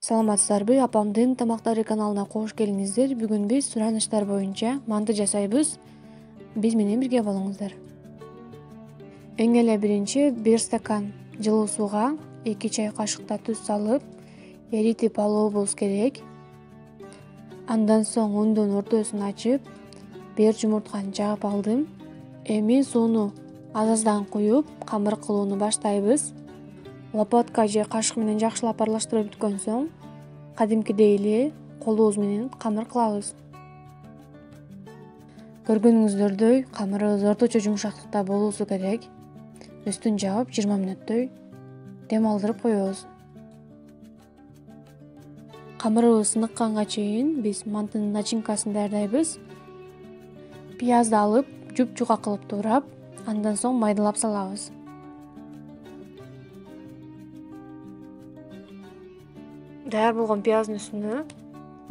Саламатсыздарбы, апамдын тамактары каналына кош келиңиздер. Бүгүн биз суранычтар боюнча манты жасайбыз. Биз менен бирге болуңуздар. Эң эле биринчи 1 стакан жылуу сууга 2 чай кашыкта туз салып, эритип алуубуз керек. Андан соң ундун ортосун ачып, 1 жумуртканы жаап алдым. Эми сууну аз-аздан куюп, камыр кылууну баштайбыз. Лопатка же кашык менен жакшылап аралаштырып бүткөн соң, кадимкидей эле колубуз менен камыр кылабыз. Көргөнүңүздөрдөй, камырыбыз орточо жумшактыкта болуусу керек. Үстүн жаап 20 мүнөттөй дем алдырып коебуз. Камырыбыз сыныкканга чейин биз мантынын начинкасын даярдайбыз. Пиязды алып, жуп-жука кылып туурап, андан соң майдалап салабыз. Даяр болгон пияздын үстүнө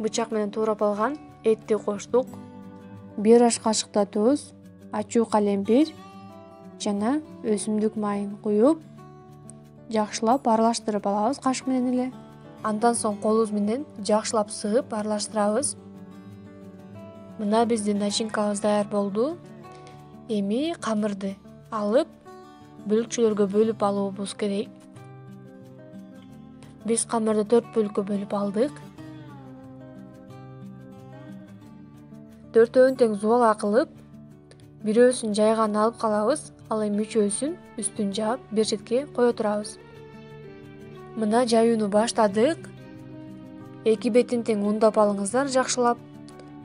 бычак менен туурап алган этти коштук. 1 аш кашыкта туз, ачуу калемпир жана өсүмдүк майын куюп, жакшылап аралаштырып алабыз кашык менен эле. Андан соң колубуз менен жакшылап сыгып аралаштырабыз. Мына биздин начинкабыз даяр болду. Эми камырды алып, бөлүкчөлөргө бөлүп алуубуз керек. Биз камырды 4 бөлүккө бөлүп алдык. 4-өн тең зубала кылып, бирөөсүн жай гана алып калабыз, ал эми үчөөсүн үстүн жаап, бир четке кое турабыз. Мына жаюуну баштадык. 2 бетин тең ундап алыңыздар жакшылап.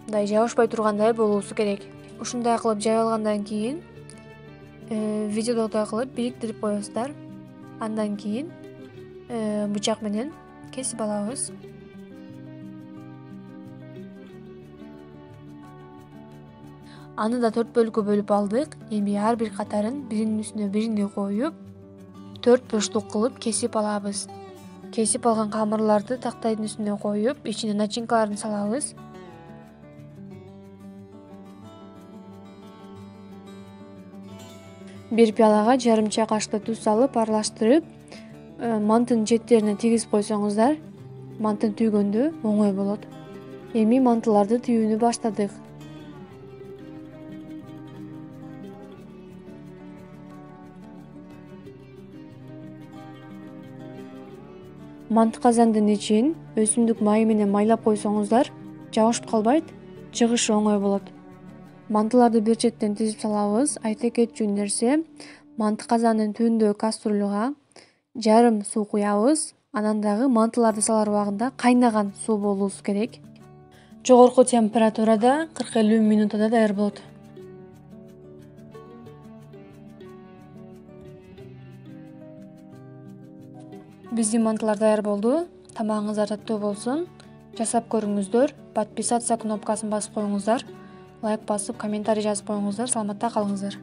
Мындай жабышпай тургандай болуусу керек. Ушундай кылып жайып алгандан кийин видеодогудай кылып бириктирип коесуздар. Андан кийин бычак менен кесип алабыз. Аны да 4 бөлүккө бөлүп алдык. Эми ар бир катарын биринин үстүнө бирини коюп, 4 боштук кылып кесип алабыз. Кесип алган камырларды тактайдын үстүнө коюп, ичине начинкаларын салабыз. Бир пиалага жарым чай кашыкта туз салып аралаштырып, мантынын четтерине тийгизип койсоңуздар, мантын түйгөндө оңой болот. Эми мантыларды түйүүнү баштадык. Манты казандын ичин өсүмдүк майы менен майлап койсоңуздар, жабышып калбайт, чыгышы оңой болот. Мантыларды бир четтен тизип салабыз. Айта кетчү нерсе, манты казанынын түбүндөгү кастрюляга жарым суу куябыз. Анан дагы мантыларды салар убагында кайнаган суу болуусу керек. Жогорку температурада 40-50 мүнөттө даяр болот. Биздин мантылар даяр болду. Тамагыңыздар таттуу болсун. Жасап көрүңүздөр. Подписаться кнопкасын басып коюңуздар. Лайк басып, комментарий жазып коюңуздар. Саламатта калыңыздар.